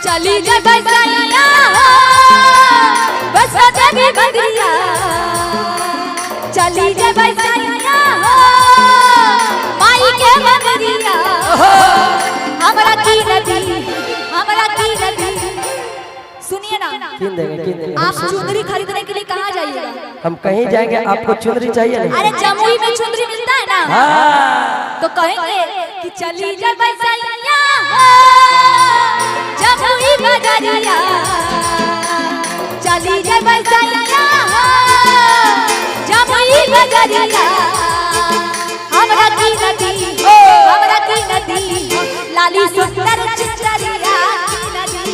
चली जा बसैया बस देवी बदरिया चली जा बसैया माई के बदरिया हमरा की नदी सुनिए ना किन देंगे आप चुनरी खरीदने के लिए कहाँ जाइएगा? हम कहीं जाएंगे, आपको चुनरी चाहिए नहीं? अरे जमुई में चुनरी मिलता है ना। तो कहेंगे कि चली जा बसैया जमुई बजरिया चली जा बसैया जमुई बजरिया हमरा की नदी लाली सुंदर चिचरिया की नदी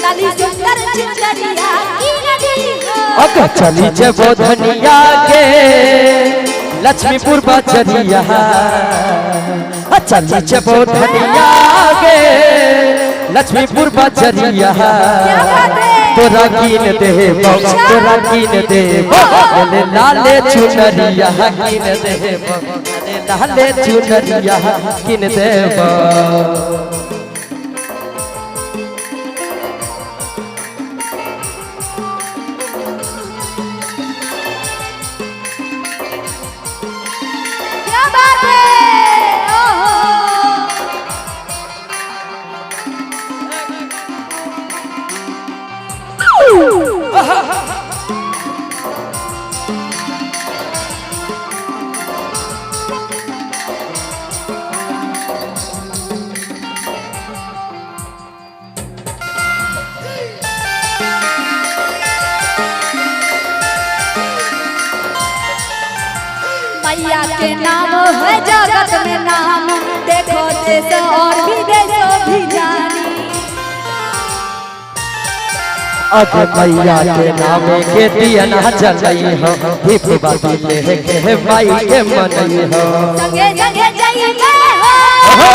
लाली सुंदर चिचरिया की नदी। ओके चली जब धनिया के लक्ष्मीपुर बजरिया चली जब धनिया के लक्ष्मीपुर बजरिया तोरा कीन दे लाले चुनरिया कीन दे लाले चुनरिया कीन दे क्या बात है। मैया के नाम है जगत में नाम देखो देश और विदेशों भी जानी। अब मैया के नाम के दिया ना जलई हो दीप बाती ले के माई के मनई हो संगे संगे जाइए हो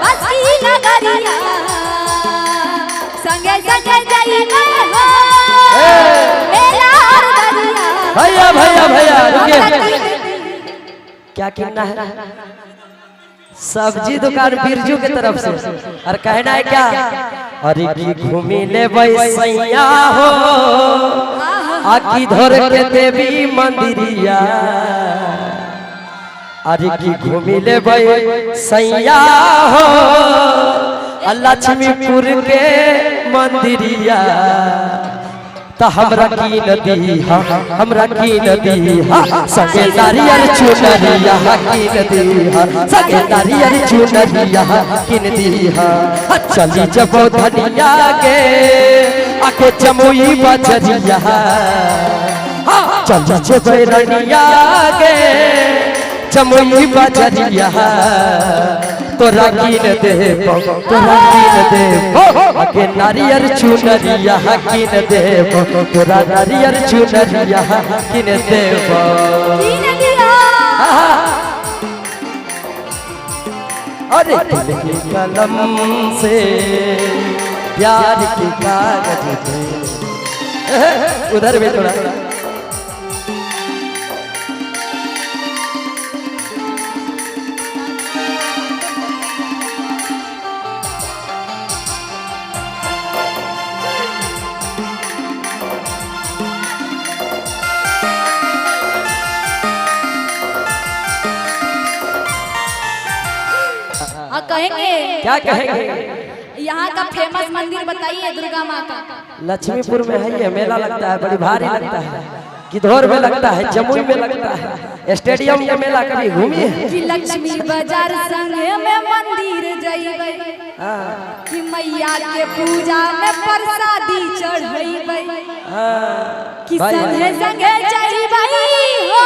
बस की नगरिया संगे संगे जाइए हो मेला और दरिया। भैया रुकिए, क्या कहना है? सब्जी दुकान बिरजू के तरफ से और कहना है क्या? अरे की घूमी ले सैया हो आकी धर के देवी मंदिरिया अरे की घूमी ले सैया हो लक्ष्मीपुर के मंदिरिया तो हमरा की नदी संगे नारियल चुनरिया की नदी संगे नारियल चुनरिया की नदी चली जब धनिया के आके जमुई बजरिया चली जब रनिया के जमुई बजरिया तोरा कीन दे आगे नारियल चुनरिया कीन दे तोरा नारियल चुनरिया कीन दे अरे दिल की कलम से प्यार की कागज पे उधर भी थोड़ा कहेंगे क्या कहेंगे? यहाँ का फेमस मंदिर बताइए दुर्गा माँ का। लक्ष्मीपुर में है ये मेला लगता है, बड़ी भारी लगता है, किधर में लगता है, जमुई में लगता है, स्टेडियम के मेला कभी घूमी है? कि लक्ष्मी बाजार संगे में मंदिर जइबै कि मैया के पूजा में प्रसादी चढ़ैबै कि संगे संगे जइबै हो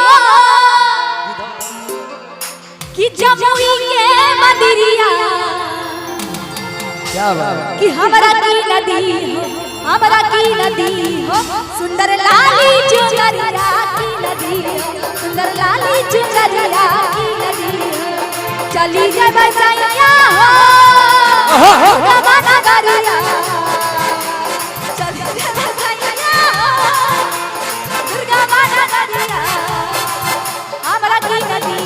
कि जमुई के मंदिरिया क्या बात कि हमरा की नदी हो, हमरा की नदी हो, सुंदर लाली चुनरिया की नदी हो, सुंदर लाली चुनरिया की नदी हो। चली जय बसैया हो कमाना गरिया, चली जय बसैया हो दुर्गा माना गरिया। हमरा की नदी,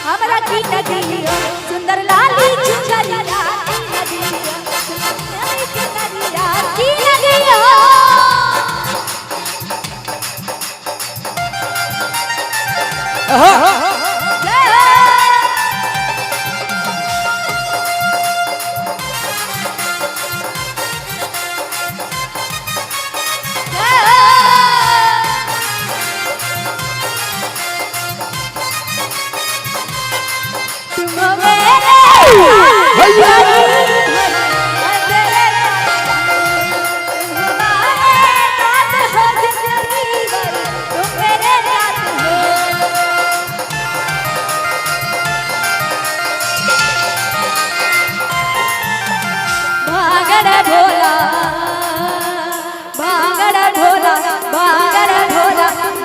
हमरा की नदी हो, सुंदर लाली चुनरिया की नदी हो, की नदी हो।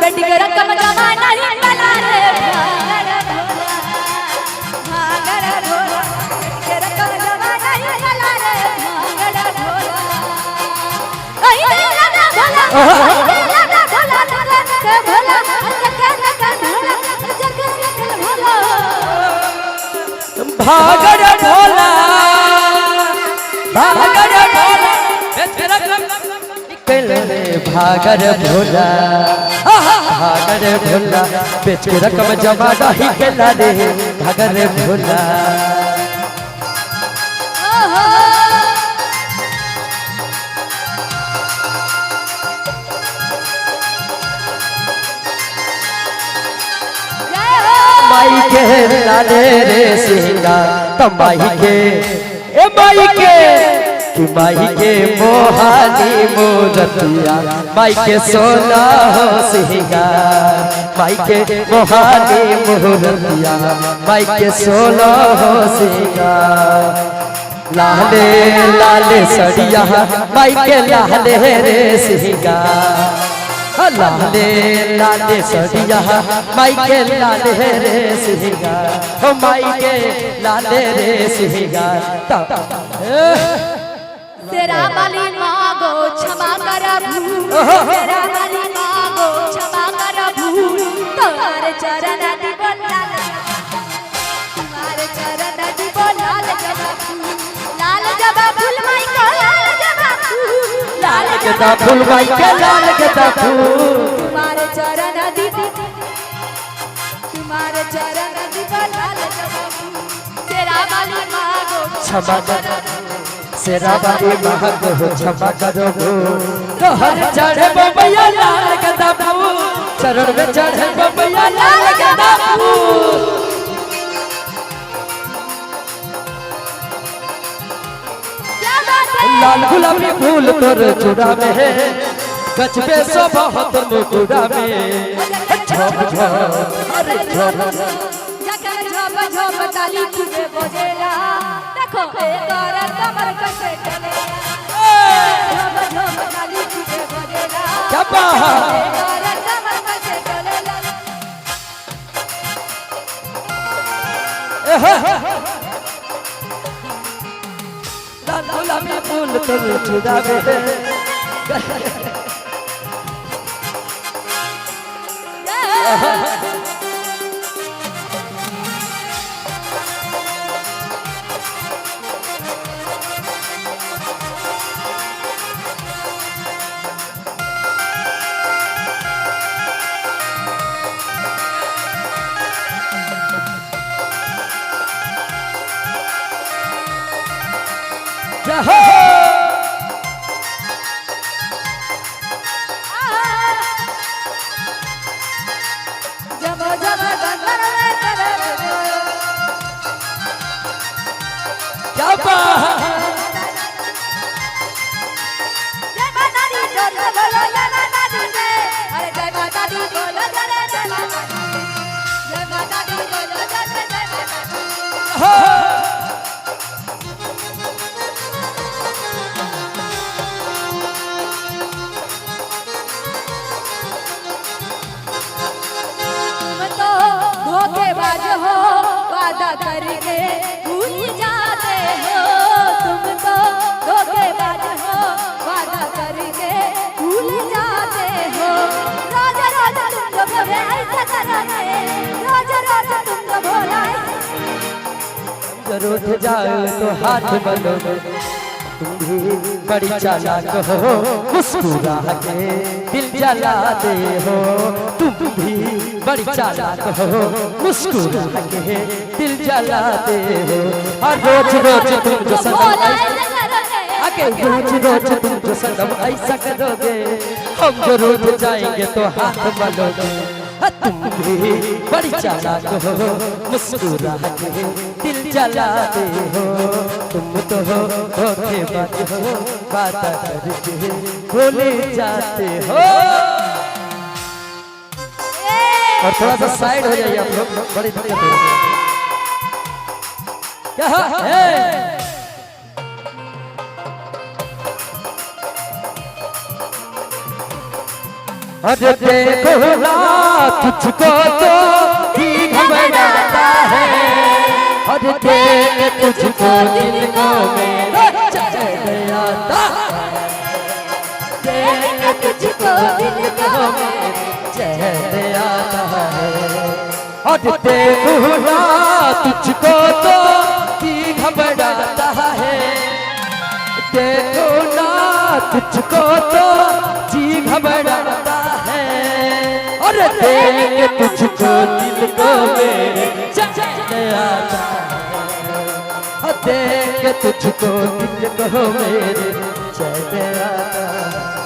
बेटी के रकम जमा नहीं बना रे भागर भोला, बेटी के रकम जमा नहीं बना रे भागर भोला। कहीं लगा भोला, लगा भोला, लगा भोला, लगा भोला, लगा भोला। भागर भोला, भागर भोला, निकल रे भागर भोला, भागर भोला, बेच के रकम जमा नहीं केला रे भागर भोला। माई के लाले रे सिंगा तमाई के ए माई के कि माई के मोहानी मोरतिया, माई के सोना हो सिंगा, माई के मोहानी मोरतिया, माई के सोना हो सिंगा। लाले लाले सड़िया माई के लाले रे सिंगा, लाले लाले सड़िया माई के लाले रे सिंगा, हो माई के लाले रे सिंगा। तेरा बाली मांगो क्षमा कर भूल, तेरा बाली मांगो क्षमा कर भूल, तुम्हारे चरण दीप लाल, तुम्हारे चरण दीप लाल जबा फूल, लाल जबा फूल माई को लाल जबा फूल, लाल गदा फूल माई के लाल गदा फूल, तुम्हारे चरण दीप, तुम्हारे चरण दीप लाल जबा फूल। तेरा बाली मांगो क्षमा कर सेरा बारी महक हो क्षमा करो तोहर चढ़े बबैया लाल गदा फूल, चरण में चढ़े बबैया लाल गदा फूल। लाल गुलाबी फूल तोर चूड़ा में है, गजबे शोभा हो तोर मुकुड़ा में, झोप झोप अरे झोप झोप झोप ताली तुझे बजेला, देखो एक और कमर कैसे चलेला, झोप झोप ताली तुझे बजेला, क्या बात एक और कमर कैसे चलेला। लाल गुलाबी फूल तोर चूड़ा में है, जब जब गंदर में तेरे क्या बात जय माता दी बोलो बोलो जय माता दी जय, अरे जय माता दी बोलो जय जय माता दी, जय माता दी बोलो जय जय माता दी। वादा करके भूल जाते हो, तुम तो धोखेबाज हो, वादा करके भूल जाते हो। राजा राजा तुम तो भोले ऐसा करोगे, राजा राजा तुम तो भोला रूठ जाओ तो हाथ बलोगे, तुम भी बड़ी चालाक हो, मुस्कुरा के दिल जलाते हो। तुम भी बड़ी चालाक हो, मुस्कुरा के दिल जलाते हो। और रोज रोज तुम जो सनम आगे रोज रोज तुम जो सनम ऐसा करोगे, हम जो रूठ जाएंगे तो हाथ बलोगे। तुम भी बड़ी चालाक हो, मुस्कुरा के दिल जलाते हो। तुम तो हो धोखेबाज हो, वादा करके भूल जाते हो। और थोड़ा सा साइड हो जाइए आप लोग, बड़ी दिक्कत है। क्या है? अरे देखो ना तुझको तो ही घबराता है, अरे देख तुझको दिल को मेरा चैन आता है, देख तुझको दिल को मेरा चैन आता है। अरे देखो ना तुझको तो ही घबराता है, देखो ना तुझको तो जी घबराता है, अरे देख तुझको दिल को मेरे चैन आता है, देख तुझको दिल को मेरे चैन आता है।